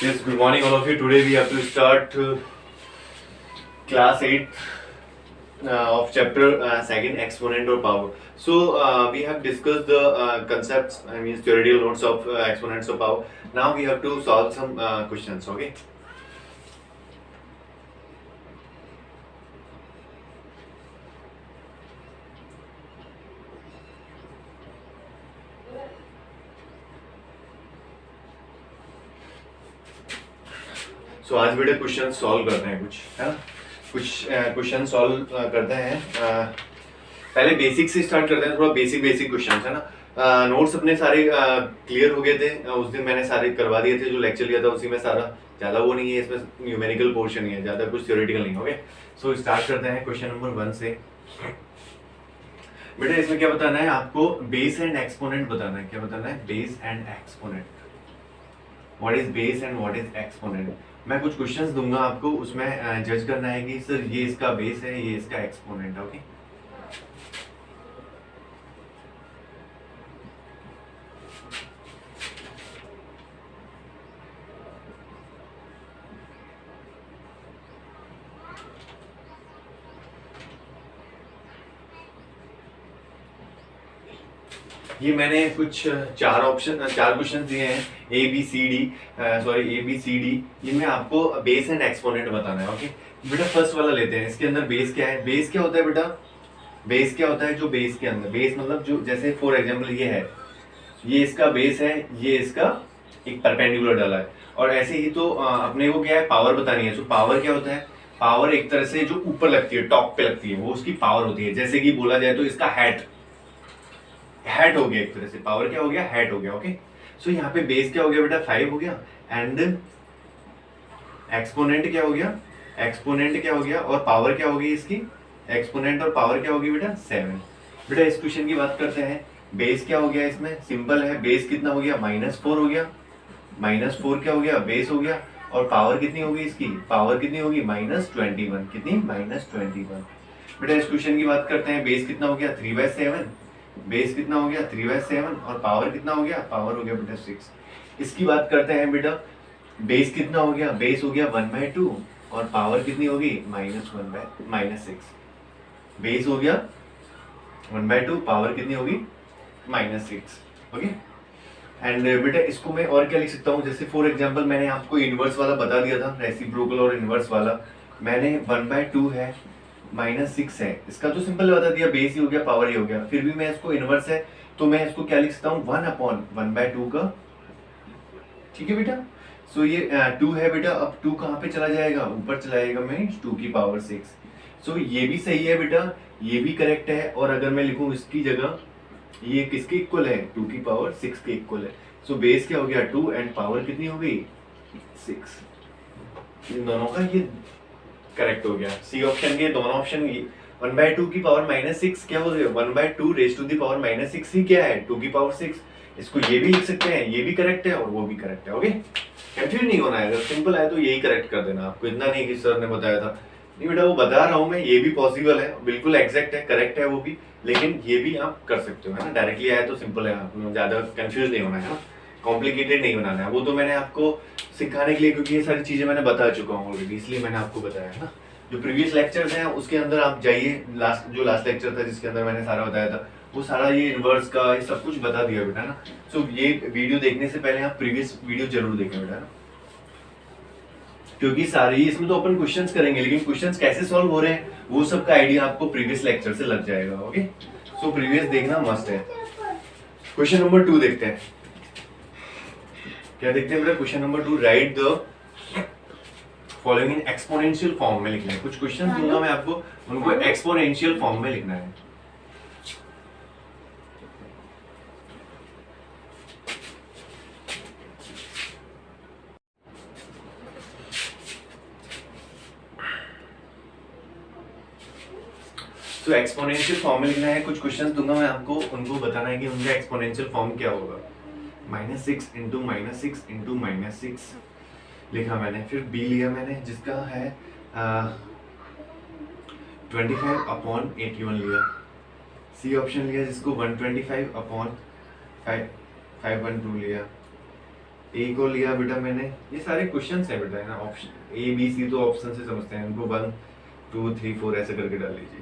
Yes, good morning all of you. Today we have to start class 8 of chapter 2 exponent or power. So we have discussed the concepts, I mean theoretical notes of exponents of power. Now we have to solve some questions, okay? So आज बेटा question solve करते हैं कुछ, है ना? कुछ question solve करते हैं। पहले बेसिक से स्टार्ट करते हैं, थोड़ा बेसिक क्वेश्चन है ना। नोट्स अपने सारे क्लियर हो गए थे, उस दिन मैंने सारे करवा दिए थे, जो लेक्चर लिया था उसी में सारा, ज़्यादा वो नहीं है इसमें, न्यूमेरिकल पोर्शन ही है, ज़्यादा कुछ थ्योरेटिकल नहीं। ओके, सो स्टार्ट करते हैं क्वेश्चन नंबर 1 से। बेटा इसमें क्या बताना है आपको? बेस एंड एक्सपोनेंट बताना है। क्या बताना है? Base and exponent. What is base and what is exponent? मैं कुछ क्वेश्चंस दूंगा आपको, उसमें जज करना है कि सर ये इसका बेस है, ये इसका एक्सपोनेंट है। ओके, ये मैंने कुछ चार क्वेश्चन दिए हैं, ए बी सी डी। इनमें आपको बेस एंड एक्सपोनेंट बताना है। ओके बेटा, फर्स्ट वाला लेते हैं। इसके अंदर बेस क्या है? बेस क्या होता है बेटा? बेस क्या होता है? जो बेस के अंदर, बेस मतलब जो, जैसे फॉर एग्जांपल ये है, ये इसका बेस है, ये इसका एक परपेंडिकुलर डाला है, और ऐसे ही तो अपने को क्या है, पावर बतानी है। तो पावर क्या होता है? पावर एक तरह से जो ऊपर लगती है, टॉप पे लगती है, वो उसकी पावर होती है। जैसे कि बोला जाए तो इसका हैट हो गया, एक तरह से पावर क्या हो गया? हैट हो गया। ओके, सो यहाँ पे बेस क्या हो गया बेटा? 5 हो गया, एंड एक्सपोनेंट क्या हो गया? एक्सपोनेंट क्या हो गया और पावर क्या होगी इसकी? एक्सपोनेंट और पावर क्या होगी बेटा? 7। बेटा इस क्वेश्चन की बात करते हैं। बेस क्या हो गया इसमें? सिंपल है, बेस कितना हो गया? -4 हो गया। -4 क्या हो गया? बेस हो गया। और पावर कितनी होगी इसकी? पावर कितनी होगी? -21। कितनी? -21। बेटा इस क्वेश्चन की बात करते हैं। बेस कितना हो गया? 3/7। बेस कितना हो गया? 3/7। और पावर कितना हो गया? पावर हो गया बेटा 6। इसकी बात करते हैं बेटा। बेस कितना हो गया? बेस हो गया 1/2, और पावर कितनी होगी? -6। बेस हो गया 1/2, पावर कितनी होगी? -6। ओके, एंड बेटा इसको मैं और क्या लिख सकता हूँ? जैसे फॉर एग्जांपल मैंने आपको इनवर्स वाला बता दिया था, रेसिप्रोकल और इनवर्स वाला। मैंने 1/2 है, -6 है, इसका तो सिंपल बता दिया, बेस ही हो गया, पावर ही हो गया। फिर भी मैं इसको इनवर्स है, तो मैं इसको क्या लिख सकता हूँ? 1/1/2 का। ठीक है बेटा, सो ये 2 है बेटा। अब 2 कहाँ पे चला जाएगा? ऊपर चला जाएगा, मीन्स 2 की पावर 6। सो ये भी सही है बेटा, ये भी करेक्ट है। और अगर मैं लिखूं इसकी जगह, ये किसके इक्वल है? 2 की पावर 6 के इक्वल है। सो बेस क्या हो गया? 2, एंड पावर कितनी हो गई? 6। इन दोनों का ये करेक्ट हो गया। सी ऑप्शन के दोनों ऑप्शन, 1/2 की पावर -6 क्या हो गया? 1/2 रेज टू दी पावर -6 ही क्या है? 2 की पावर 6। इसको ये भी लिख सकते हैं, ये भी करेक्ट है और वो भी करेक्ट है। ओके, कंफ्यूज नहीं होना है। अगर सिंपल है तो यही करेक्ट कर देना, आपको इतना नहीं कि सर ने बताया था। नहीं बेटा, वो बता रहा हूँ मैं, ये भी पॉसिबल है, बिल्कुल एग्जैक्ट है, करेक्ट है वो भी, लेकिन ये भी आप कर सकते हो, है ना। डायरेक्टली आया तो सिंपल है, आपको ज्यादा कंफ्यूज नहीं होना है ना, कॉम्प्लिकेटेड नहीं बनाना है। वो तो मैंने आपको सिखाने के लिए, क्योंकि ये सारी चीजें मैंने बता चुका हूँ ऑलरेडी, इसलिए मैंने आपको बताया है ना। जो प्रीवियस लेक्चर्स हैं उसके अंदर आप जाइए, लास्ट लेक्चर था जिसके अंदर मैंने सारा बताया था, वो सारा ये इनवर्स का ये सब कुछ बता दिया बेटा ना। सो ये वीडियो देखने से पहले आप प्रीवियस वीडियो जरूर देखें बेटा ना, क्योंकि सारे इसमें तो अपन क्वेश्चंस करेंगे, लेकिन क्वेश्चंस कैसे सॉल्व हो रहे हैं वो सब का आइडिया आपको प्रीवियस लेक्चर से लग जाएगा। ओके, सो प्रीवियस देखना मस्ट है। क्वेश्चन नंबर 2 देखते हैं। क्या देखते हैं बेटा? Question number 2, right the following in exponential form में लिखना है। कुछ क्वेश्चन दूंगा मैं आपको, उनको एक्सपोनेंशियल फॉर्म में लिखना है। तो एक्सपोनेंशियल फॉर्म में लिखना है। कुछ क्वेश्चंस दूंगा मैं आपको, उनको बताना है कि उनका एक्सपोनेंशियल फॉर्म क्या होगा। -6 इंटू -6 इंटू -6 लिखा मैंने। फिर बी लिया मैंने, जिसका है 25/81 लिया। सी ऑप्शन लिया, जिसको 125/512 लिया। ए को लिया बेटा मैंने, ये सारे क्वेश्चंस है बेटा, है ना, ऑप्शन ए बी सी तो ऑप्शन से समझते हैं, इनको 1 2 3 4 ऐसे करके डाल लीजिए,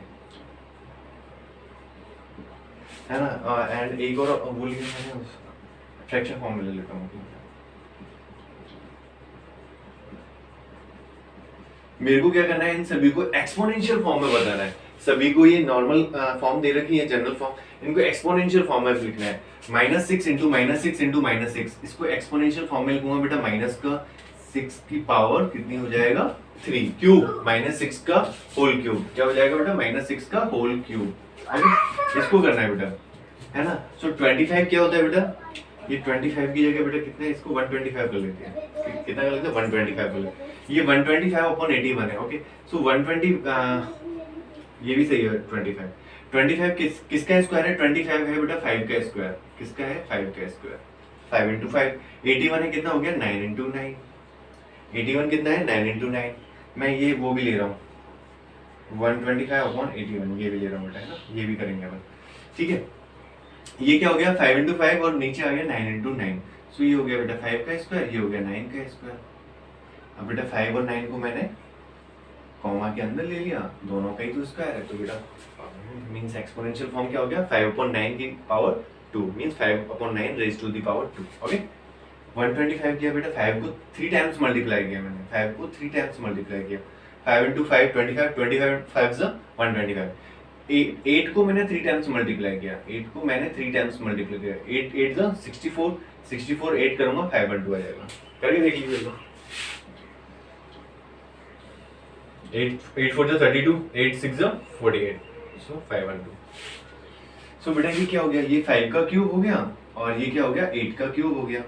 है ना। एंड एक और भूल गया मैंने, फ्रैक्शन फॉर्म में ले लेता हूँ। मेरे को क्या करना है, इन सभी को एक्सपोनेंशियल फॉर्म में बताना है। सभी को ये नॉर्मल फॉर्म दे रखी है, जनरल फॉर्म, इनको एक्सपोनेंशियल फॉर्म में लिखना है। -6 इंटू -6 इंटू -6, इसको एक्सपोनेंशियल फॉर्म में लिखूंगा बेटा, माइनस का 6 की पावर कितनी हो जाएगा 3 क्यूब, -6 का होल क्यूब, क्या हो जाएगा बेटा -6 का होल क्यूब। इसको करना है बेटा, है ना। सो 25 क्या होता है बेटा, ये 25 की जगह बेटा कितने, इसको 125 कर लेते हैं, कितना कर लेते हैं 125 कर लेते हैं, ये 125/81 है। ओके, सो 120 ये भी सही है। 25 किसका स्क्वायर है, 25 है बेटा 5 का स्क्वायर, किसका है 5 का स्क्वायर, 5 इंटू 5, 81 है, कितना हो गया 9 इंटू 9, 81 कितना है 9 इंटू 9। मैं ये वो भी ले रहा हूँ 125/81, ये भी ले रहा हूँ बेटा, है ना, ये भी करेंगे अपन, ठीक है। ये क्या हो गया 5 इंटू 5 और नीचे आ गया 9 इंटू 9, सो ये हो गया बेटा 5 का स्क्वायर, ये हो गया 9 का स्क्वायर। अब बेटा 5 और 9 को मैंने कॉमा के अंदर ले लिया, दोनों का ही तो स्क्वायर है, तो बेटा मींस एक्सपोनेंशियल फॉर्म क्या हो गया 5/9 की power 2 means 5/9 raise to the power 2। Okay, 125 किया बेटा, 5 को 3 टाइम्स मल्टीप्लाई किया मैंने, 5 को 3 टाइम्स मल्टीप्लाई किया, 5 इंटू 5 25, 25 5 ज़ा 125। 8 को मैंने 3 टाइम्स मल्टीप्लाई किया, 8 को मैंने 3 टाइम्स मल्टीप्लाई किया, 8 8 ज़ा 64, 64 8 करूंगा 5/2 आ जाएगा, करके देख लीजिए। 8 4 32, 8 6 48, सो 5/2। सो बेटा ये क्या हो गया, ये 5 का क्यूब हो गया और ये क्या हो गया 8 का क्यूब हो गया।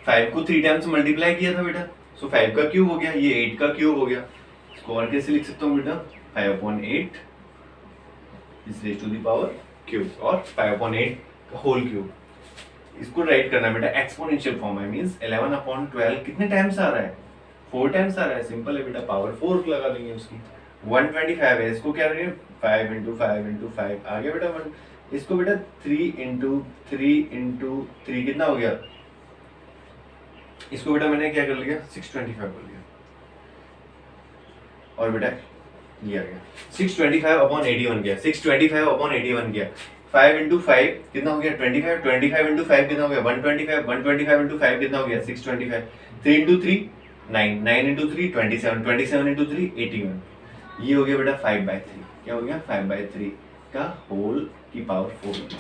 5 को 3 टाइम्स मल्टीप्लाई किया था बेटा, सो 5 का क्यूब हो गया, ये 8 का क्यूब हो गया। इसको और कैसे लिख सकता हूँ बेटा, 5/8 is raise to the power cube और 5/8 का होल क्यूब। इसको राइट करना बेटा एक्सपोनेंशियल फॉर्म है, मींस 11/12 कितने टाइम्स आ रहा है 4 टाइम्स आ रहा है, सिंपल है बेटा, पावर 4 लगा देंगे उसकी। 125 है, इसको क्या करेंगे 5 इंटू 5 इंटू 5 आ गया बेटा 1। इसको बेटा 3 इंटू 3 इंटू 3 कितना हो गया, इसको बेटा मैंने क्या कर लिया 625 कर लिया, और बेटा ये आ गया 625/81 गया, 625/81 गया। 5 इंटू 5 कितना हो गया 25, 25 इंटू 5 कितना हो गया 125, 125 इंटू 5 कितना हो गया 625, 3 इंटू 3 9, 9 इंटू 3 27, 27 इंटू 3 81, ये हो गया बेटा 5/3, क्या हो गया 5/3 का होल की पावर 4,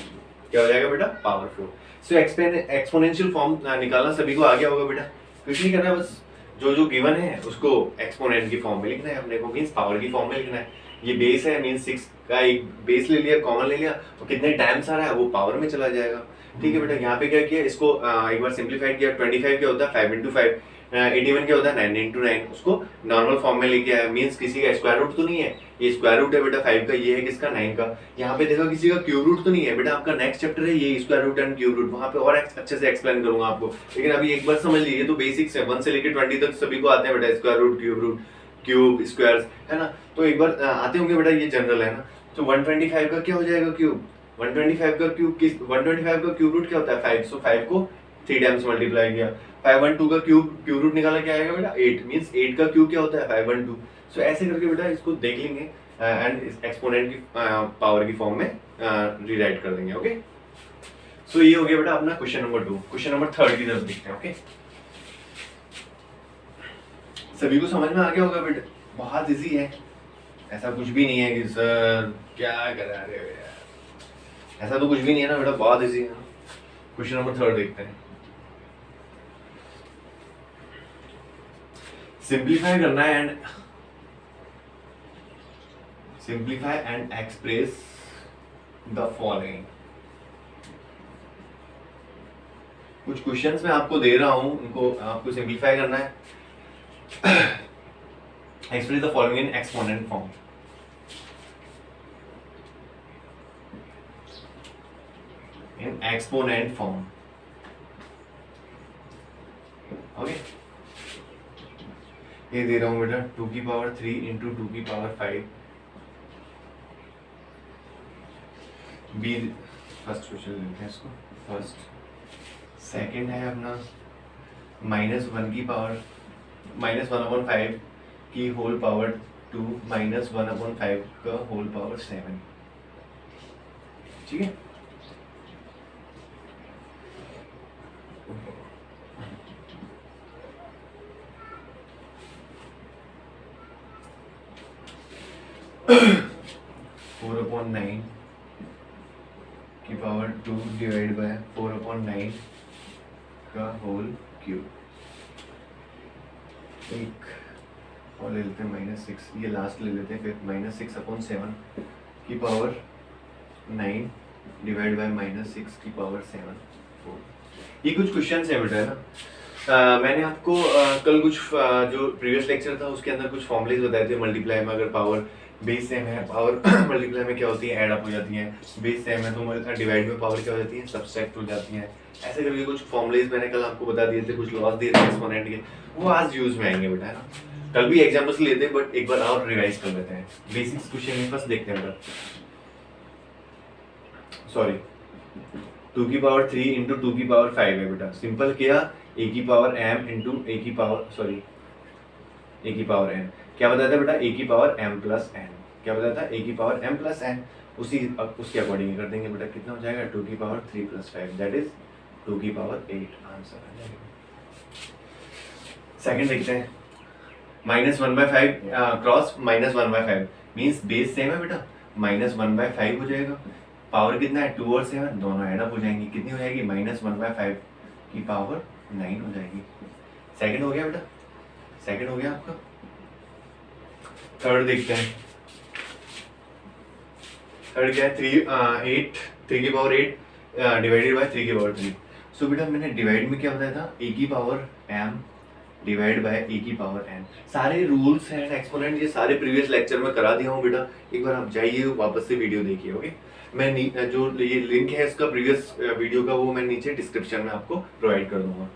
क्या हो जाएगा बेटा पावर 4। सो एक्सपोनेंशियल फॉर्म निकालना सभी को आ गया होगा बेटा, कुछ नहीं करना, बस जो जो गिवन है उसको एक्सपोनेंट की फॉर्म में लिखना है अपने को, मींस पावर की फॉर्म में लिखना है। ये बेस है मींस 6 का एक बेस ले लिया, कॉमन ले लिया, तो कितने टाइम्स आ रहा है वो पावर में चला जाएगा, ठीक है बेटा। यहाँ पे क्या किया, इसको एक बार सिंप्लीफाइड किया, 25 क्या होता है 5 इंटू 5, 81 क्या होता है 9 इंटू 9, उसको नॉर्मल फॉर्म में लेके आया, मींस किसी का स्क्वायर रूट तो नहीं है, ये स्क्वायर रूट है बेटा 5 का, ये है किसका 9 का। यहाँ पे देखा किसी का क्यूब रूट तो नहीं है बेटा, आपका नेक्स्ट चैप्टर है ये square root and cube root, वहाँ पे और अच्छे से एक्सप्लेन करूंगा आपको, लेकिन अभी एक बार समझ लीजिए, तो बेसिक्स है 1 से लेकर 20 तक सभी को आते हैं बेटा, स्क्वायर रूट क्यूब स्क्वायर्स, है ना, तो एक बार आते होंगे बेटा, ये जनरल है ना। तो 125 का क्या हो जाएगा क्यूब, 125 का क्यूब किस 125 का क्यूब रूट क्या होता है 5, सो 5 को 3 टाइम्स मल्टीप्लाई किया, 5/2 का क्यूब रूट निकाला क्या आएगा बेटा 8, मींस 8 का क्यूब क्या होता है 5/2। सो ऐसे करके बेटा इसको देख लेंगे एंड एक्सपोनेंट की पावर की फॉर्म में रीराइट कर देंगे। ओके, सो ये हो गया बेटा अपना क्वेश्चन नंबर 2। क्वेश्चन नंबर 3 की तरफ देखते हैं। ओके, सभी को समझ में आ गया होगा बेटा, बहुत इजी है, ऐसा कुछ भी नहीं है कि सर क्या करा रहे हो यार, ऐसा तो कुछ भी नहीं है ना बेटा, बहुत इजी है। क्वेश्चन नंबर 3 देखते हैं। सिंप्लीफाई करना है एंड एक्सप्रेस द फॉलोइंग। कुछ क्वेश्चंस मैं आपको दे रहा हूं, उनको आपको सिंप्लीफाई करना है, express the following in exponent form. In exponent form, okay. ये दे रहा हूं बेटा 2 की पावर 3 इंटू 2 की पावर 5, बी फर्स्ट क्वेश्चन लेते हैं इसको, फर्स्ट सेकंड है अपना -1 की पावर -1/5 की होल पावर 2 -1/5 का होल पावर 7। ठीक है, फोर अपॉन 9 की पावर 2 डिवाइड बाय 4/9 का होल क्यूब। एक और ले लेते हैं -6, ये लास्ट ले लेते हैं, फिर -6/7 की पावर 9 डिवाइड बाय -6 की पावर 7 4। ये कुछ क्वेश्चन है बेटा, है ना। मैंने आपको कल कुछ जो प्रीवियस लेक्चर था उसके अंदर कुछ फॉर्मूलेज बताए थे। मल्टीप्लाई में अगर पावर बेस सेम है, पावर मल्टीप्लाई में क्या होती है, ऐड अप हो जाती है। बेस सेम है तो डिवाइड में पावर क्या हो जाती है, सब्सट्रैक्ट हो जाती है। ऐसे करके कुछ फॉर्मूलेज मैंने कल आपको बता दिए थे, कुछ लॉस दिए थे एक्सपोनेंट के, वो आज यूज में आएंगे बेटा, है ना। कल भी एग्जाम्पल्स लेते हैं बट एक बार और रिवाइज कर लेते हैं। बेसिक्स क्वेश्चन फर्स्ट देखते हैं बेटा। सॉरी, 2 की पावर 3 इंटू 2 की पावर 5 है बेटा। सिंपल किया, a की पावर m इंटू a की पावर a की पावर n। क्या बताया था बेटा, a की पावर m प्लस n। क्या बताया था, a की पावर m प्लस n। उसके अकॉर्डिंग कर देंगे बेटा। कितना हो जाएगा, 2 की पावर 3 प्लस 5 दैट इज 2 की पावर 8। आंसर आ जाएगा। सेकंड देखते हैं, -1/5 क्रॉस -1/5 मींस बेस सेम है बेटा, -1/5 हो जाएगा। पावर कितना है, 2 और 7 दोनों ऐड अप हो जाएंगी। कितनी हो जाएगी, -1/5 की पावर 9 हो जाएगी। सेकंड हो गया बेटा, सेकंड हो गया आपका। थर्ड देखते हैं, थर्ड क्या है, 3 की पावर 8 डिवाइडेड बाय 3 की पावर 3। सो बेटा मैंने डिवाइड में क्या बताया था, a की power m divide by a की पावर n। सारे रूल्स एंड एक्सपोनेंट ये सारे प्रीवियस लेक्चर में करा दिया हूँ बेटा। एक बार आप जाइए वापस से वीडियो देखिए। ओके, मैं जो ये लिंक है इसका प्रीवियस वीडियो का, वो मैं नीचे डिस्क्रिप्शन में आपको प्रोवाइड कर दूंगा।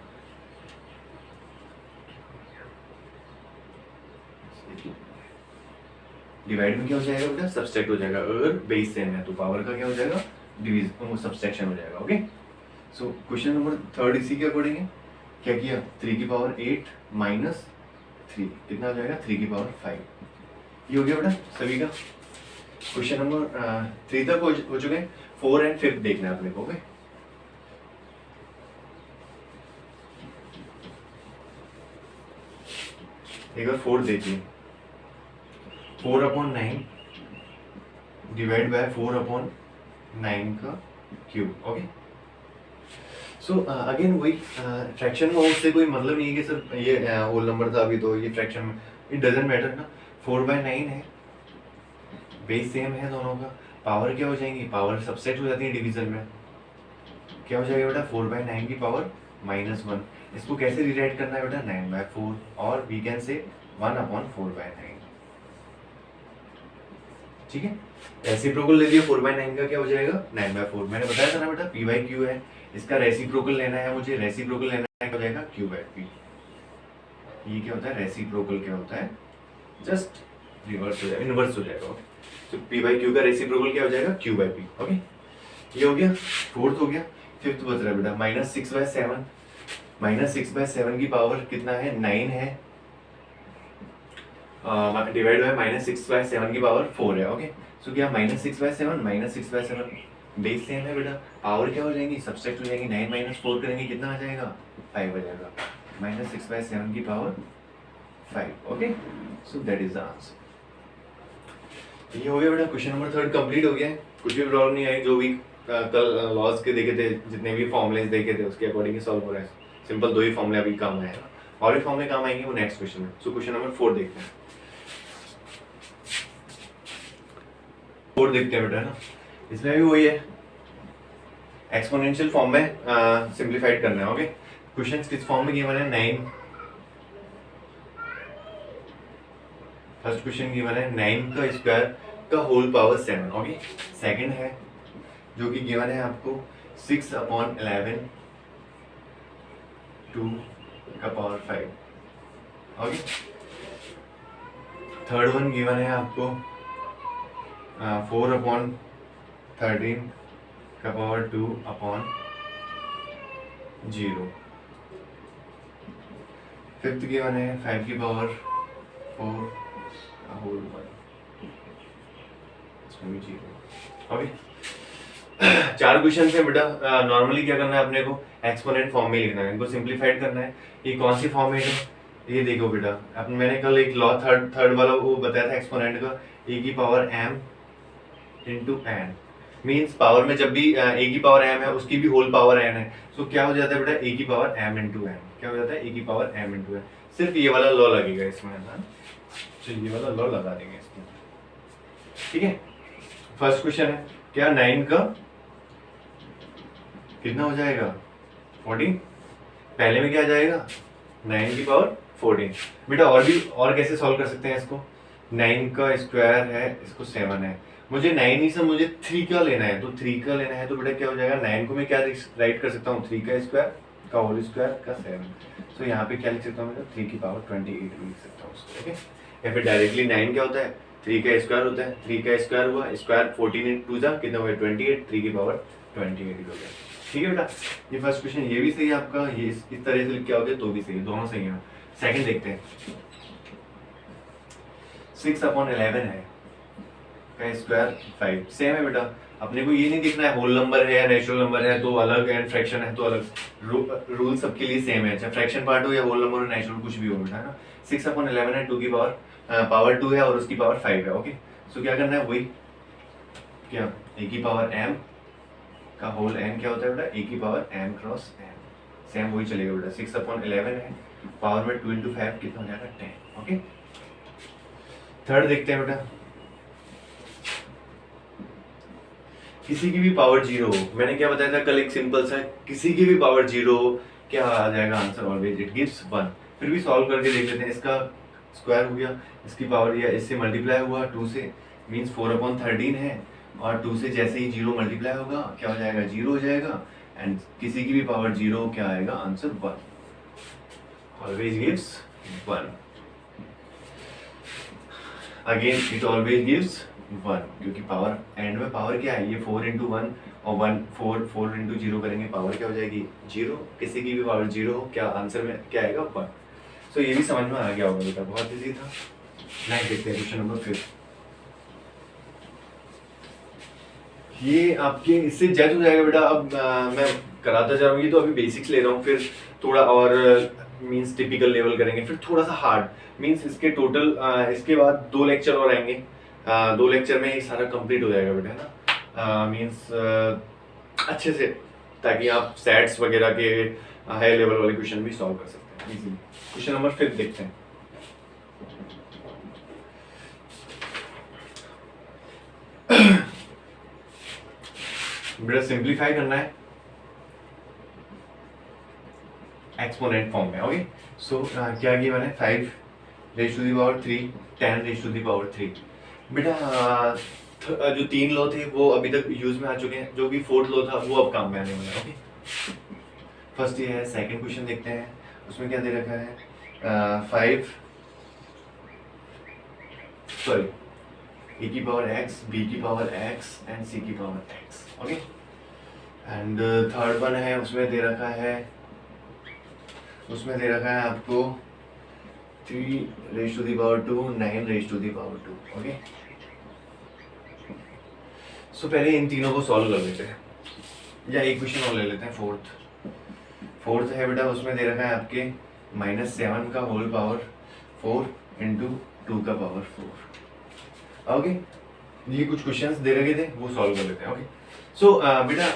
डिवाइड में क्या हो जाएगा बेटा, सब्सट्रैक्ट हो जाएगा। अगर बेस सेम है तो पावर का क्या हो जाएगा, डिवीजन, सब्सट्रैक्शन हो जाएगा। Okay, so question number third इसी के अकॉर्डिंग है। क्या किया, 3 की पावर 8 माइनस 3 कितना हो जाएगा, 3 की पावर 5। ये हो गया बेटा सभी का। क्वेश्चन नंबर 3 तक हो चुके हैं। 4 एंड 5 देखना है अपने को। ओके, एक बार 4 देखिए, 4/9 डिवाइड बाय 4/9 का क्यूब। ओके, सो अगेन वही फ्रैक्शन में उससे कोई मतलब नहीं है कि सर ये होल नंबर था अभी तो ये फ्रैक्शन में, इट डजंट मैटर ना। 4/9 है, बेस सेम है दोनों का, पावर क्या हो जाएंगी, पावर सबसेट हो जाती है डिवीजन में। क्या हो जाएगा बेटा, 4/9 की पावर -1। इसको कैसे रिराइट करना है बेटा, 9/4 और वी कैन से 1/4/9। ठीक है, रेसिप्रोकल ले लिया 4/9 का, क्या हो जाएगा 9/4। मैंने बताया था ना बेटा, p/q है, इसका रेसिप्रोकल लेना है मुझे। रेसिप्रोकल लेना है, क्या हो जाएगा, q/p। ये क्या होता है, रेसिप्रोकल क्या होता है, जस्ट रिवर्स हो जाएगा, इनवर्स हो जाएगा। ओके, तो p/q का रेसिप्रोकल क्या हो जाएगा, q/p। ओके, ये हो गया, फोर्थ हो गया। फिफ्थ बच रहा है बेटा, -6/7। -6/7 की पावर कितना है, 9 है, डिवाइड बाय -6/7 की पावर 4 है। ओके, सो क्या, -6/7 बेस सेम है बेटा, पावर क्या हो जाएंगी, सब्सट्रैक्ट हो जाएंगी। 9 - 4 करेंगे कितना आ जाएगा, 5 आ जाएगा। -6/7 की power 5। Okay, so that is the answer. ये हो गया बेटा, क्वेश्चन नंबर थर्ड कंप्लीट हो गया है। कुछ भी प्रॉब्लम नहीं आई, जो भी कल लॉस के देखे थे, जितने भी फॉर्मुलेज देखे थे उसके अकॉर्डिंग ही सॉल्व हो रहा है। सिंपल 2 ही फॉर्मुले अभी काम आए हैं, और भी फॉर्मुले काम आएंगे वो नेक्स्ट क्वेश्चन में। सो क्वेश्चन नंबर 4 देखते हैं। 4 देखते हैं बेटा, ना इसमें भी वही है, एक्सपोनेंशियल फॉर्म में सिंप्लीफाइड करना है। ओके, क्वेश्चंस किस फॉर्म में गिवन है, 9। फर्स्ट क्वेश्चन गिवन है 9 का स्क्वायर का होल पावर 7। ओके, सेकंड है जो कि गिवन है आपको 6/11 2 का power 5। Okay, third one given है आपको 4/13 का पावर 2/, 0। फिफ्थ गिवन है 5 की पावर 4 का होल 1, इसमें भी 0। ओके, 4 क्वेश्चन है बेटा। नॉर्मली क्या करना है अपने को, एक्सपोनेंट फॉर्म में लिखना है, इनको सिंप्लीफाइड करना है। ये कौन सी फॉर्म है, ये देखो बेटा, अपन मैंने कल एक लॉ थर्ड वाला वो बताया था एक्सपोनेंट का, e की power m into n। Means power में जब भी a की पावर m है उसकी भी होल पावर n है, तो क्या हो जाता है बेटा, a की पावर m इंटू n। क्या हो जाता है, a की पावर m इंटू n। सिर्फ ये वाला लॉ लगेगा इसमें ना, चलिए ये वाला लॉ लगा देंगे इसमें। ठीक है, फर्स्ट क्वेश्चन है क्या, 9 का कितना हो जाएगा 14। पहले में क्या आ जाएगा 9 की पावर 14। बेटा और कैसे सॉल्व कर सकते हैं इसको, 9 का स्क्वायर है, इसको 7 है, मुझे 9 ही से मुझे 3 का लेना है, तो 3 का लेना है तो बेटा क्या हो जाएगा, 9 को मैं क्या राइट कर सकता हूँ, 3 का स्क्वायर का होल स्क्वायर का 7। तो यहाँ पे क्या लिख सकता हूँ बेटा, 3 की पावर 28 लिख सकता हूँ उसको। ठीक है, या फिर डायरेक्टली 9 क्या होता है, 3 का स्क्वायर होता है, 3 का स्क्वायर हुआ, स्क्वायर 14 इन 2 जा कितना हुआ 28, 3 की पावर 28 हो गया। ठीक है बेटा, ये फर्स्ट क्वेश्चन ये भी सही है आपका, ये इस तरह से लिख के आओगे तो भी सही है, दोनों सही है। सेकंड देखते हैं, 6/11 है का स्क्वायर 5। सेम है बेटा, अपने को ये नहीं देखना है होल नंबर है या नेचुरल नंबर है तो अलग एंड फ्रैक्शन है तो अलग, रूल सबके लिए सेम है, चाहे फ्रैक्शन पार्ट हो या होल नंबर हो नेचुरल कुछ भी हो बेटा, है ना। 6/11 है, 2 की पावर 2 है और उसकी पावर 5 है। ओके, सो क्या करना है, वही क्या, a की पावर m का होल n क्या होता है बेटा, a की power m cross n, same वही चलेगा बेटा। 6/11 है, पावर में 2 into 5 कितना हो जाएगा 10। ओके, थर्ड देखते हैं बेटा, किसी की भी पावर 0 हो, मैंने क्या बताया था कल, एक सिंपल सा, किसी की भी पावर 0 हो, क्या आ जाएगा आंसर, ऑलवेज इट गिव्स 1। फिर भी सॉल्व करके देख लेते हैं, इसका स्क्वायर हो गया, इसकी पावर या इससे मल्टीप्लाई हुआ 2 से, मीन्स 4/13 है, और 2 से जैसे ही 0 मल्टीप्लाई होगा क्या हो जाएगा, 0 हो जाएगा, एंड किसी की भी पावर 0 क्या आएगा answer 1, always gives 1। Again it always gives 1, क्योंकि पावर एंड में पावर क्या है, ये 4 into 1 और 1 4 into 0 करेंगे, पावर क्या हो जाएगी 0, किसी की भी पावर 0 हो, क्या आंसर में क्या आएगा 1। सो ये भी समझ में आ गया होगा बेटा, बहुत इजी था। नेक्स्ट देखते हैं क्वेश्चन नंबर 5। ये आपके इससे जज हो जाएगा बेटा। अब मैं कराता जा रहा हूँ, ये तो अभी बेसिक्स ले रहा हूँ, फिर थोड़ा और मींस टिपिकल लेवल करेंगे, फिर थोड़ा सा हार्ड, मींस इसके टोटल इसके बाद 2 लेक्चर और आएंगे, 2 लेक्चर में ये सारा कंप्लीट हो जाएगा बेटा, है ना। मींस अच्छे से, ताकि आप सेट्स वगैरह के हाई लेवल वाले क्वेश्चन भी सॉल्व कर सकते हैं इजीली। क्वेश्चन नंबर 5 देखते हैं। बेटा सिंप्लीफाई करना है एक्सपोनेंट फॉर्म में। ओके, सो क्या किया मैंने, 5 raise to the power 3, 10 raise to the power 3। बेटा जो 3 लॉ थे वो अभी तक यूज में आ चुके हैं, जो भी 4th लॉ था वो अब काम में आने वाला है। ओके, फर्स्ट ये है, सेकंड क्वेश्चन देखते हैं, उसमें क्या दे रखा है, 5 सॉरी a की पावर x, b की पावर x एंड c की power x। Okay, and third one है, उसमें दे रखा है आपको 3 raise to the power 2, 9 raise to the power 2। Okay, so पहले इन तीनों को सॉल्व कर लेते हैं, या एक क्वेश्चन और ले लेते हैं। फोर्थ है बेटा, उसमें दे रखा है आपके -7 का होल पावर 4 इंटू 2 का पावर 4। ओके, ये कुछ क्वेश्चंस दे रखे थे, वो सॉल्व कर लेते हैं। ओके, सो बेटा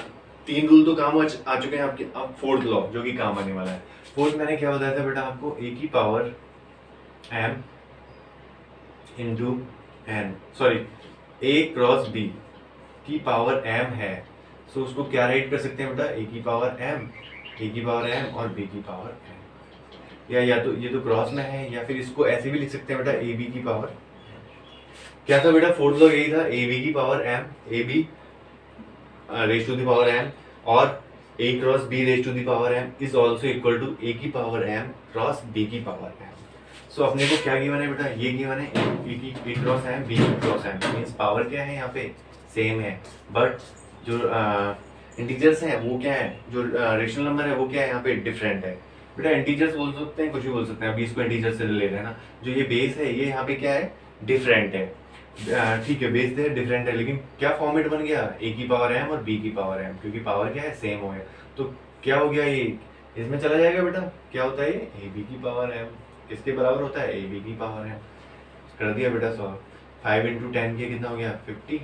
3 रूल तो काम आ चुके हैं आपके, अब 4th लॉ जो कि काम आने वाला है। फोर्थ मैंने क्या बताया था बेटा आपको, a की power m into n, sorry a cross b की पावर m है, सो उसको क्या राइट कर सकते हैं बेटा, a की पावर m और b की पावर m, या तो ये तो क्रॉस में है, या फिर इसको ऐसे भी लिख सकते हैं बेटा, ab की पावर, क्या था बेटा फोर्थ लॉ यही था, ab की power m, ab raise to the power m और a cross b raise to the power m is also equal to a की पावर m क्रॉस b की पावर m। सो अपने को क्या given है बेटा, ये गिवन है a cross m, b cross m, means power क्या है यहाँ पे सेम है, बट जो इंटीजर्स हैं वो क्या है, जो रेशनल नंबर है वो क्या है यहाँ पे डिफरेंट है। बेटा इंटीजर्स बोल सकते हैं, कुछ भी बोल सकते हैं, अभी इसको इंटीजर से ले रहे हैं ना। जो ये बेस है ये यहाँ पे क्या है, डिफरेंट है। ठीक है, बेस है डिफरेंट है, लेकिन क्या फॉर्मेट बन गया, ए की पावर एम और बी की पावर एम, क्योंकि पावर क्या है सेम हो गया। तो क्या हो गया, ये इसमें चला जाएगा बेटा, क्या होता है ये ए बी की पावर एम, किसके बराबर होता है, ए बी की पावर एम। कर दिया बेटा सॉल्व। 5 इंटू 10 किया कितना हो गया 50।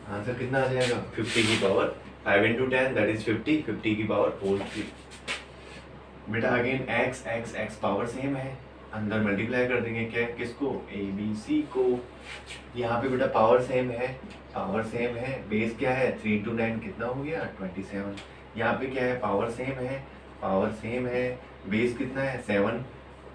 आंसर कितना आ जाएगा 50 की पावर 5 इंटू 10 दैट इज 50, 50 की पावर होल 3। बेटा again x x x power same है, अंदर मल्टीप्लाई कर देंगे क्या, किसको, ए बी सी को। यहाँ पे बेटा पावर सेम है, पावर सेम है, बेस क्या है 3 इंटू 9 कितना हो गया 27। यहाँ पे क्या है, पावर सेम है, पावर सेम है, बेस कितना है 7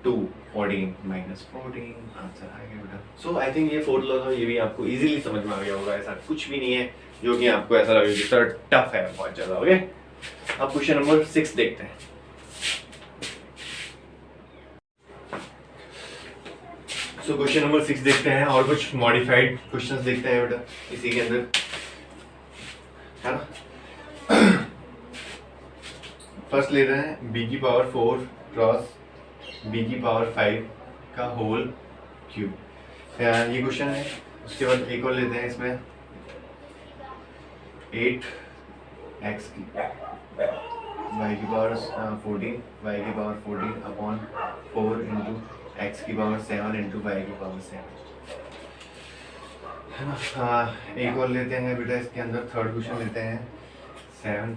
2 14 माइनस 14, आंसर आ गया बेटा। सो आई थिंक ये फोर्थ लॉ था, ये भी आपको इजीली समझ में आ गया होगा, ऐसा कुछ भी नहीं है जो कि आपको ऐसा लगे कि सर टफ है बहुत ज्यादा। ओके, अब क्वेश्चन नंबर 6 देखते हैं। सो क्वेश्चन नंबर 6 देखते हैं, और कुछ मॉडिफाइड क्वेश्चंस देखते हैं बेटा इसी के अंदर, है ना। फर्स्ट ले रहे हैं b की पावर 4 क्रॉस b की पावर 5 का होल क्यूब, ये क्वेश्चन है। उसके बाद एक और लेते हैं इसमें 8x की y की पावर 14, y की पावर 14 अपॉन 4 इंटू x की पावर 7 इंटू y की पावर 7, है ना। एक और लेते हैं बेटा इसके अंदर, थर्ड क्वेश्चन लेते हैं 7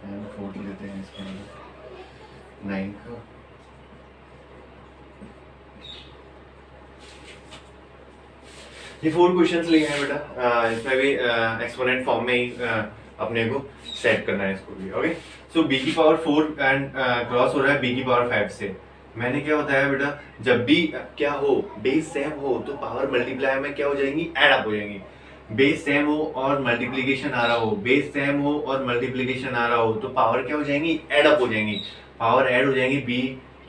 एंड 4 लेते हैं इसके अंदर 9 का। ये 4 क्वेश्चंस लिए हैं बेटा, इसमें भी एक्सपोनेंट फॉर्म में ही अपने को सेट करना है इसको भी। ओके, सो b की पावर 4 एंड क्रॉस हो रहा है b की पावर 5 से। मैंने क्या बताया बेटा, जब भी क्या हो, बेस सेम हो तो पावर मल्टीप्लाई में क्या हो जाएंगी, ऐड अप हो जाएंगी। बेस सेम हो और मल्टीप्लिकेशन आ रहा हो, बेस सेम हो और मल्टीप्लिकेशन आ रहा हो, तो पावर क्या हो जाएंगी, ऐड अप हो जाएंगी। पावर ऐड हो जाएंगी, b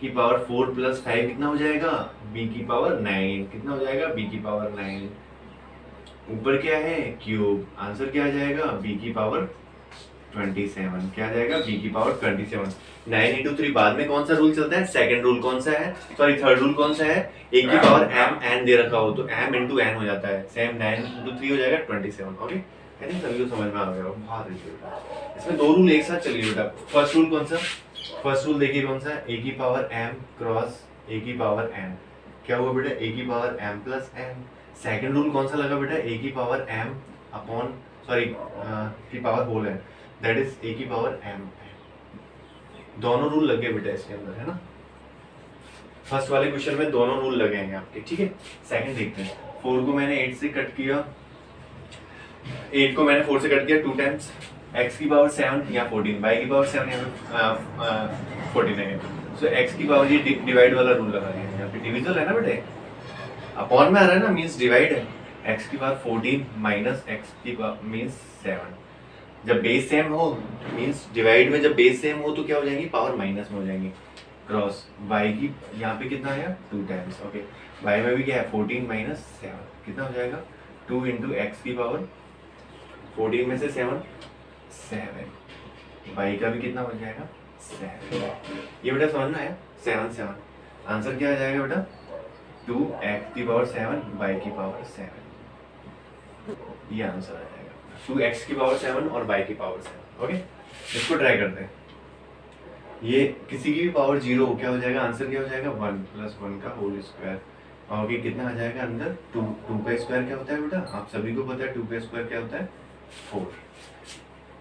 की पावर 4 प्लस 5 कितना हो जाएगा, b की पावर 9 कितना हो जाएगा, b की पावर 9। ऊपर क्या है क्यूब, आंसर क्या आ जाएगा b की पावर 27, क्या आ जाएगा b की पावर 27। 9 इंटू 3 बाद में कौन सा रूल चलता है, सेकंड रूल कौन सा है, सॉरी थर्ड रूल कौन सा है, a की पावर m n दे रखा हो तो m इंटू n हो जाता है, सेम 9 इंटू 3 हो जाएगा 27। ओके, आई थिंक सभी को समझ में आ गया होगा, बहुत इजी। इसमें दो रूल एक साथ चलिए बेटा। फर्स्ट रूल कौन सा, फर्स्ट रूल देखिए कौन सा है, a की पावर m क्रॉस a की पावर n, क्या हुआ बेटा a की power m plus n। Second rule कौन सा लगा बेटा, a की पावर m अपॉन सॉरी की पावर होल है, दैट इज a की पावर m। दोनों रूल लग गए बेटा इसके अंदर, है ना। फर्स्ट वाले क्वेश्चन में दोनों रूल लगे हैं आपके, ठीक है। सेकंड देखते हैं, 4 को मैंने 8 से कट किया, 8 को मैंने 4 से कट किया 2 टाइम्स, x की पावर 7 या 14, y की पावर 7 या 14 है, सो x की पावर, ये डिवाइड वाला रूल लगा है यहाँ पे, डिविजन है ना बेटे, अपॉन में आ रहा है ना, मींस डिवाइड है। x की पावर 14 माइनस x की पावर मींस 7, जब बेस सेम हो मींस डिवाइड में, जब बेस सेम हो तो क्या हो जाएंगी, पावर माइनस में हो जाएंगी। क्रॉस y की यहाँ पे कितना आया 2 टाइम्स, ओके, y में भी क्या है 14 माइनस 7 कितना हो जाएगा 2 इंटू एक्स की पावर 14 में से 7 y का भी कितना हो जाएगा 7। ये बेटा समझ में आया, 7 7, आंसर क्या आ जाएगा बेटा 2x की पावर 7 y की पावर 7, ये आंसर आ जाएगा 2x की पावर 7 और y की पावर 7। ओके, इसको ट्राई करते हैं। ये किसी की भी पावर 0 हो, क्या हो जाएगा, आंसर क्या हो जाएगा 1 प्लस 1 का होल स्क्वायर, और ये कितना आ जाएगा अंदर 2 का स्क्वायर क्या होता है बेटा, आप सभी को पता है 2 का स्क्वायर क्या होता है 4।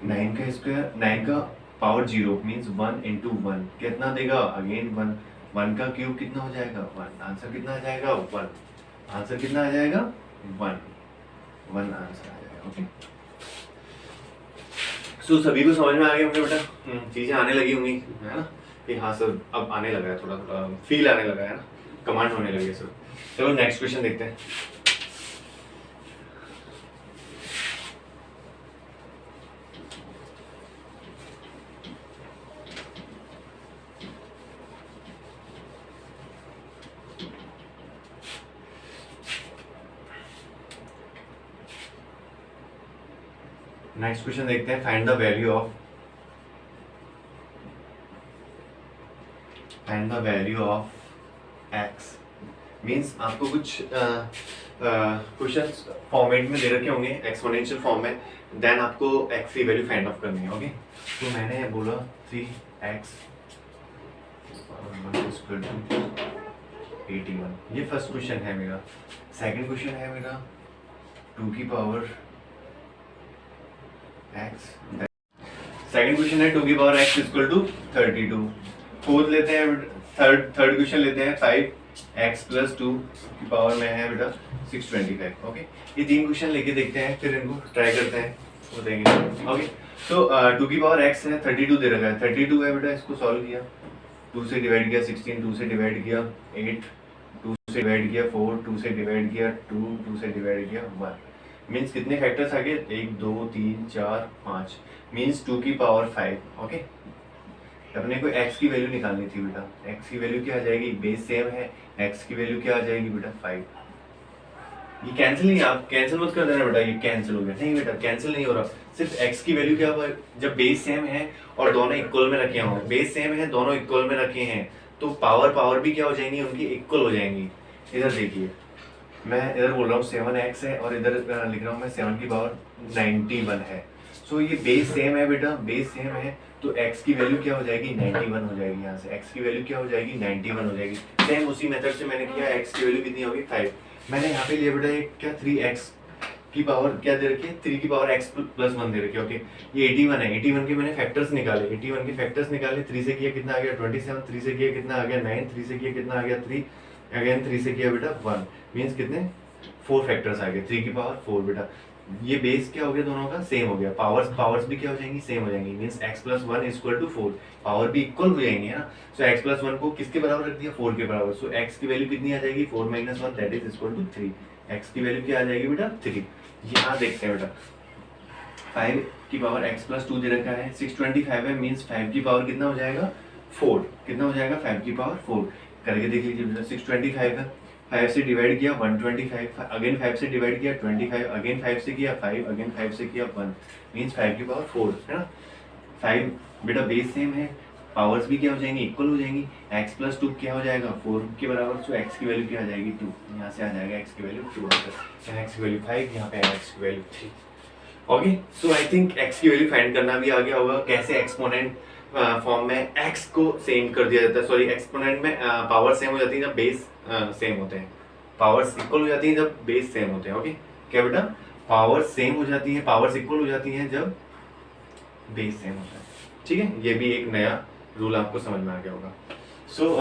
9 का स्क्वायर, 9 का पावर 0 मींस 1 इंटू 1 कितना देगा, अगेन 1, 1 का क्यूब कितना हो जाएगा 1, आंसर कितना आ जाएगा 1, आंसर कितना आ जाएगा 1 आंसर आ जाएगा। ओके, सो सभी को समझ में आ गया होंगे बेटा, चीजें आने लगी होंगी, है ना, कि हाँ सर अब आने लगा है, थोड़ा थोड़ा फील आने लगा है ना, कमांड होने लगी सर। चलो नेक्स्ट क्वेश्चन देखते हैं। नेक्स्ट क्वेश्चन देखते हैं, find the value of x. Means आपको कुछ क्वेश्चन फॉर्मेट में दे रखे होंगे एक्सपोनेंशियल फॉर्म में, देन आपको एक्स की वैल्यू फाइंड आउट करनी है। ओके, तो मैंने बोला 3x = 81, ये फर्स्ट क्वेश्चन है मेरा। सेकंड क्वेश्चन है मेरा 2 की पावर x, सेकंड क्वेश्चन है 2 की पावर x = 32। फोर्थ लेते हैं, थर्ड क्वेश्चन लेते हैं 5x + 2 की पावर में है बेटा 625। ओके, ये तीन क्वेश्चन लेके देखते हैं, फिर इनको ट्राई करते हैं, वो देंगे। ओके, तो 2 की पावर x है, 32 दे रखा है, 32 है बेटा, इसको सॉल्व किया, 2 से डिवाइड किया 16, 2 से डिवाइड किया 8, 2 से डिवाइड किया 4, 2 से डिवाइड किया 2, 2 से डिवाइड किया 1। मीन्स कितने फैक्टर्स आ गए, 1 2 3 4 5, मीन्स 2 की पावर 5। ओके, अपने को x की वैल्यू निकालनी थी बेटा। x की वैल्यू क्या आ जाएगी, बेस सेम है, x की वैल्यू क्या आ जाएगी बेटा 5। ये कैंसिल नहीं, आप कैंसिल मत कर देना बेटा, ये कैंसिल हो गया, नहीं बेटा कैंसिल नहीं हो रहा, सिर्फ x की वैल्यू क्या हुआ, जब बेस सेम है और दोनों इक्वल में रखे हों, बेस सेम है दोनों इक्वल में रखे हैं, तो पावर भी क्या हो जाएंगी, उनकी इक्वल हो जाएंगी। इधर देखिए, मैं इधर बोल रहा हूँ 7x है और इधर लिख रहा हूँ मैं 7 की पावर 91 है। सो ये बेस सेम है बेटा, बेस सेम है, तो x की वैल्यू क्या हो जाएगी 91 हो जाएगी। यहाँ से x की वैल्यू क्या हो जाएगी 91 हो जाएगी। सेम उसी मेथड से मैंने किया, x की वैल्यू कितनी होगी 5। मैंने यहाँ पे लिया बेटा एक क्या 3x की पावर क्या दे रखी है, 3 की पावर x + 1 दे रखी है। ओके, ये 81 है, 81 के मैंने फैक्टर्स निकाले, 81 के फैक्टर्स निकाले, 3 से किया कितना आ गया 27, 3 से किया कितना आ गया 9, 3 से किया कितना आ गया 3, अगेन 3 से किया बेटा 1, मीन्स कितने 4 फैक्टर्स आ गए, 3 की पावर 4 बेटा। ये बेस क्या हो गया, दोनों का सेम हो गया, पावर्स भी क्या हो जाएंगी, सेम हो जाएंगी, मींस x + 1 = 4, पावर भी इक्वल हो जाएंगे, है ना। सो x + 1 को किसके बराबर रख दिया, 4 के बराबर। सो x की वैल्यू कितनी आ जाएगी 4 - 1 दैट इज = 3। x की वैल्यू क्या आ जाएगी बेटा 3। यहाँ देखते हैं बेटा, 5 की पावर x + 2 दे रखा है, 625 है, मींस 5 की पावर कितना हो जाएगा 4, कितना हो जाएगा 5 की पावर 4। करके देख लीजिए बेटा, 625 है, 5 से डिवाइड किया 125, अगेन 5 से डिवाइड किया 25, अगेन 5 से किया 5, अगेन 5 से किया 1, मींस 5 की पावर 4, है ना। 5 बेटा बेस सेम है, पावर्स भी क्या हो जाएंगी, इक्वल हो जाएंगी। x + 2 क्या हो जाएगा 4 के बराबर, सो x की वैल्यू क्या आ जाएगी 2, यहाँ से आ जाएगा x की वैल्यू 2, यहाँ x की वैल्यू 5, यहाँ पे x की value 3। Okay, so I think x की वैल्यू फाइंड करना भी आ गया होगा, कैसे एक्सपोनेंट फॉर्म में x को सेम कर दिया जाता है, सॉरी एक्सपोनेंट में पावर सेम हो जाती है जब बेस सेम होते हैं, पावर्स इक्वल हो जाती है जब बेस सेम होते हैं। ओके, क्या बेटा, पावर सेम हो जाती है, पावर्स इक्वल हो जाती हैं जब बेस सेम होता है। ठीक है, ये भी एक नया रूल आपको समझ में आ गया होगा। सो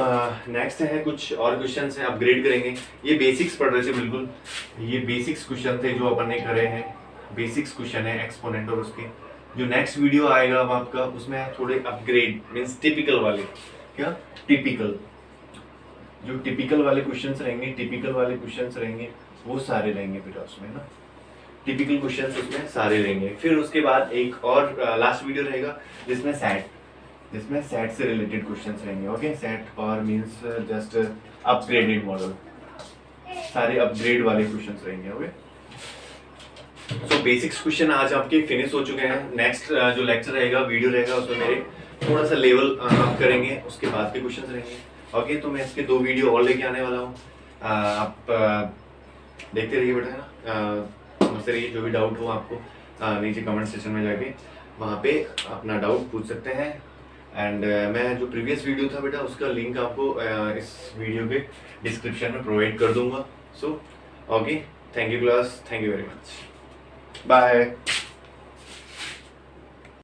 नेक्स्ट है, कुछ और क्वेश्चन है, अपग्रेड करेंगे। ये बेसिक्स पढ़ रहे थे, बिल्कुल ये बेसिक्स क्वेश्चन थे जो अपन ने करे हैं, बेसिक्स क्वेश्चन है एक्सपोनेंट, और उसके जो नेक्स्ट वीडियो आएगा अब आपका, उसमें थोड़े अपग्रेड मीन्स टिपिकल वाले, क्या टिपिकल, जो टिपिकल वाले क्वेश्चंस रहेंगे, टिपिकल वाले क्वेश्चंस रहेंगे वो सारे रहेंगे बेटा उसमें ना, टिपिकल क्वेश्चंस उसमें सारे रहेंगे। फिर उसके बाद एक और लास्ट वीडियो रहेगा जिसमें सेट से रिलेटेड क्वेश्चंस रहेंगे। ओके, सेट और मींस जस्ट अपग्रेडेड मॉडल, सारे अपग्रेड वाले क्वेश्चंस रहेंगे। ओके, सो बेसिक्स क्वेश्चन आज आपके फिनिश हो चुके हैं। नेक्स्ट जो लेक्चर रहेगा, वीडियो रहेगा, उसमें मेरे थोड़ा सा लेवल अप करेंगे, उसके बाद के क्वेश्चंस रहेंगे। ओके, तो मैं इसके 2 वीडियो और लेके आने वाला हूँ, आप देखते रहिए बेटा, है ना। मुझसे रहिए, जो भी डाउट हो आपको नीचे कमेंट सेक्शन में जाके वहाँ पे अपना डाउट पूछ सकते हैं। एंड मैं जो प्रीवियस वीडियो था बेटा, उसका लिंक आपको इस वीडियो के डिस्क्रिप्शन में प्रोवाइड कर दूंगा। So okay, thank you class, thank you very much, bye.